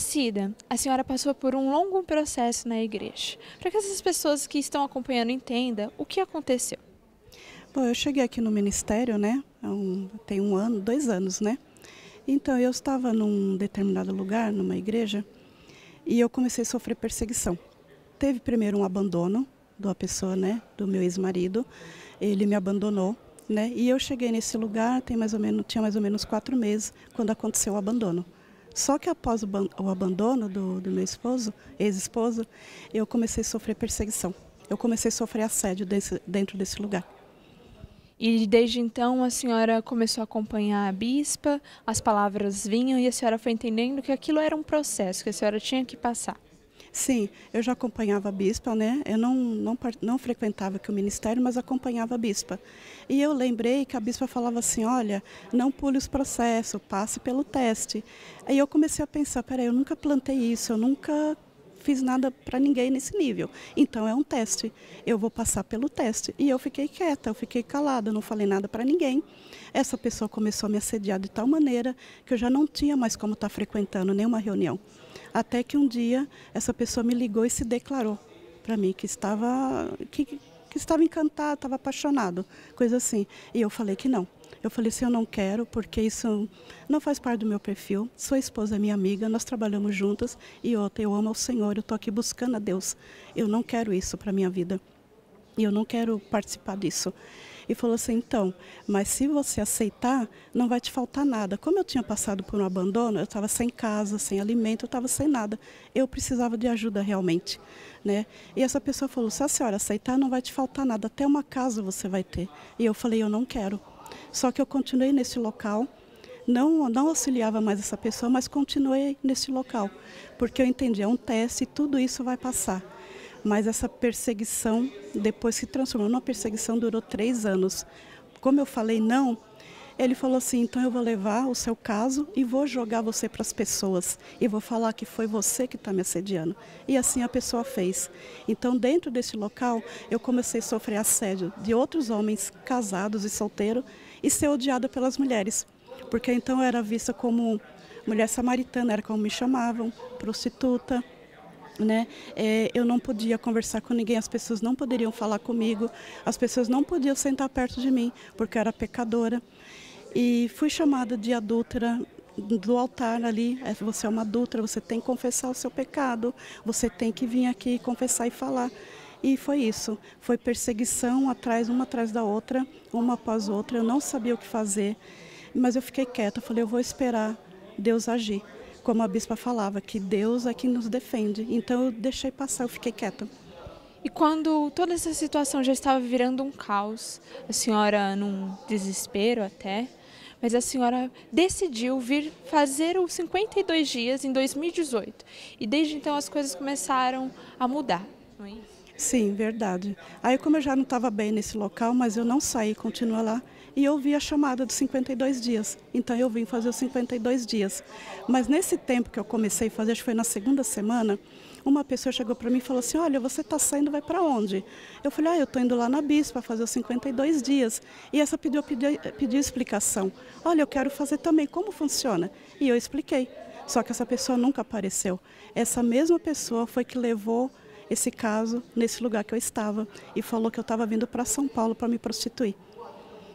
Cida, a senhora passou por um longo processo na igreja. Para que essas pessoas que estão acompanhando entendam o que aconteceu. Bom, eu cheguei aqui no ministério, né? Tem 1 ano, 2 anos, né? Então eu estava num determinado lugar, numa igreja, e eu comecei a sofrer perseguição. Teve primeiro um abandono de uma pessoa, né? Do meu ex-marido. Ele me abandonou, né? E eu cheguei nesse lugar, tinha mais ou menos 4 meses, quando aconteceu o abandono. Só que após o abandono do meu esposo, ex-esposo, eu comecei a sofrer perseguição. Eu comecei a sofrer assédio dentro desse lugar. E desde então a senhora começou a acompanhar a bispa, as palavras vinham e a senhora foi entendendo que aquilo era um processo que a senhora tinha que passar. Sim, eu já acompanhava a bispa, né? Eu não frequentava aqui o ministério, mas acompanhava a bispa. E eu lembrei que a bispa falava assim, olha, não pule os processos, passe pelo teste. Aí eu comecei a pensar, peraí, eu nunca plantei isso, eu nunca fiz nada para ninguém nesse nível. Então é um teste, eu vou passar pelo teste. E eu fiquei quieta, eu fiquei calada, não falei nada para ninguém. Essa pessoa começou a me assediar de tal maneira que eu já não tinha mais como estar frequentando nenhuma reunião. Até que um dia essa pessoa me ligou e se declarou para mim que estava encantado, estava apaixonado, coisa assim. E eu falei que não. Eu falei assim, eu não quero, porque isso não faz parte do meu perfil. Sua esposa é minha amiga, nós trabalhamos juntas e outra, eu amo ao Senhor, eu estou aqui buscando a Deus. Eu não quero isso para a minha vida. E eu não quero participar disso. E falou assim, então, mas se você aceitar, não vai te faltar nada. Como eu tinha passado por um abandono, eu estava sem casa, sem alimento, eu estava sem nada. Eu precisava de ajuda realmente, né? E essa pessoa falou, se a senhora aceitar, não vai te faltar nada, até uma casa você vai ter. E eu falei, eu não quero. Só que eu continuei nesse local, não auxiliava mais essa pessoa, mas continuei nesse local. Porque eu entendi, é um teste e tudo isso vai passar. Mas essa perseguição depois se transformou numa perseguição, durou 3 anos. Como eu falei não, ele falou assim, então eu vou levar o seu caso e vou jogar você para as pessoas. E vou falar que foi você que está me assediando. E assim a pessoa fez. Então dentro desse local eu comecei a sofrer assédio de outros homens casados e solteiros e ser odiada pelas mulheres. Porque então eu era vista como mulher samaritana, era como me chamavam, prostituta. Né? Eu não podia conversar com ninguém, as pessoas não poderiam falar comigo, as pessoas não podiam sentar perto de mim, porque eu era pecadora. E fui chamada de adúltera do altar ali, você é uma adúltera, você tem que confessar o seu pecado, você tem que vir aqui confessar e falar. E foi isso, foi perseguição uma atrás da outra, uma após outra, eu não sabia o que fazer, mas eu fiquei quieta, eu falei, eu vou esperar Deus agir. Como a bispa falava, que Deus é quem nos defende. Então eu deixei passar, eu fiquei quieta. E quando toda essa situação já estava virando um caos, a senhora num desespero até, mas a senhora decidiu vir fazer os 52 dias em 2018. E desde então as coisas começaram a mudar, não é isso? Sim, verdade. Aí como eu já não estava bem nesse local, mas eu não saí, continuo lá, e eu vi a chamada dos 52 dias. Então eu vim fazer os 52 dias. Mas nesse tempo que eu comecei a fazer, acho que foi na 2ª semana, uma pessoa chegou para mim e falou assim, olha, você está saindo, vai para onde? Eu falei, eu estou indo lá na bispa fazer os 52 dias. E essa pediu explicação. Olha, eu quero fazer também, como funciona? E eu expliquei. Só que essa pessoa nunca apareceu. Essa mesma pessoa foi que levou esse caso nesse lugar que eu estava e falou que eu estava vindo para São Paulo para me prostituir.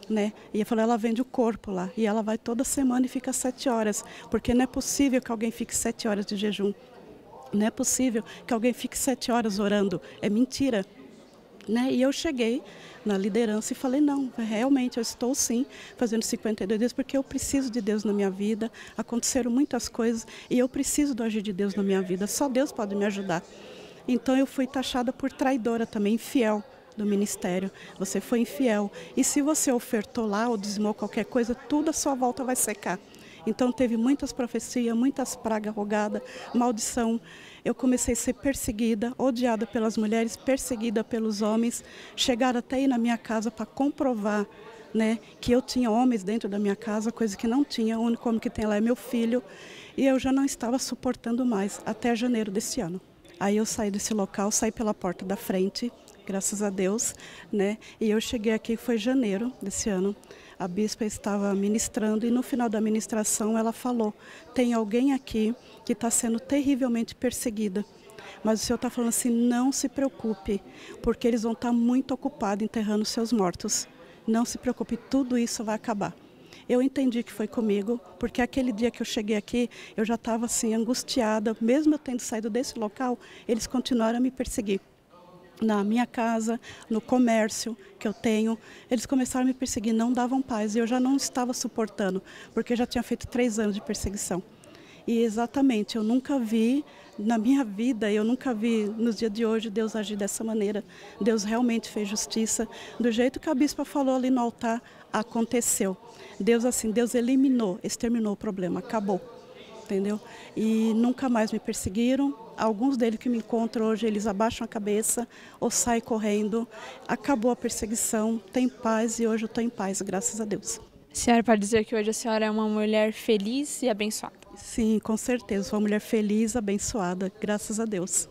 Né? E eu falei, ela vende o corpo lá e ela vai toda semana e fica 7 horas, porque não é possível que alguém fique 7 horas de jejum, não é possível que alguém fique 7 horas orando, é mentira. Né? E eu cheguei na liderança e falei, não, realmente eu estou sim fazendo 52 dias porque eu preciso de Deus na minha vida, aconteceram muitas coisas e eu preciso do agir de Deus na minha vida, só Deus pode me ajudar. Então eu fui taxada por traidora também, infiel do ministério. Você foi infiel. E se você ofertou lá ou dizimou qualquer coisa, tudo à sua volta vai secar. Então teve muitas profecias, muitas pragas rogadas, maldição. Eu comecei a ser perseguida, odiada pelas mulheres, perseguida pelos homens. Chegaram até ir na minha casa para comprovar, né, que eu tinha homens dentro da minha casa, coisa que não tinha. O único homem que tem lá é meu filho. E eu já não estava suportando mais, até janeiro desse ano. Aí eu saí desse local, saí pela porta da frente, graças a Deus, né? E eu cheguei aqui, foi janeiro desse ano. A bispa estava ministrando e no final da ministração ela falou: tem alguém aqui que está sendo terrivelmente perseguida. Mas o Senhor está falando assim, não se preocupe, porque eles vão estar muito ocupados enterrando seus mortos. Não se preocupe, tudo isso vai acabar. Eu entendi que foi comigo, porque aquele dia que eu cheguei aqui, eu já estava assim, angustiada. Mesmo eu tendo saído desse local, eles continuaram a me perseguir. Na minha casa, no comércio que eu tenho, eles começaram a me perseguir, não davam paz. E eu já não estava suportando, porque eu já tinha feito 3 anos de perseguição. E exatamente, eu nunca vi, na minha vida, eu nunca vi nos dias de hoje Deus agir dessa maneira. Deus realmente fez justiça. Do jeito que a bispa falou ali no altar, aconteceu. Deus assim, Deus eliminou, exterminou o problema, acabou. Entendeu? E nunca mais me perseguiram. Alguns deles que me encontram hoje, eles abaixam a cabeça ou saem correndo. Acabou a perseguição, tem paz e hoje eu estou em paz, graças a Deus. A senhora pode dizer que hoje a senhora é uma mulher feliz e abençoada? Sim, com certeza. Sou uma mulher feliz, abençoada, graças a Deus.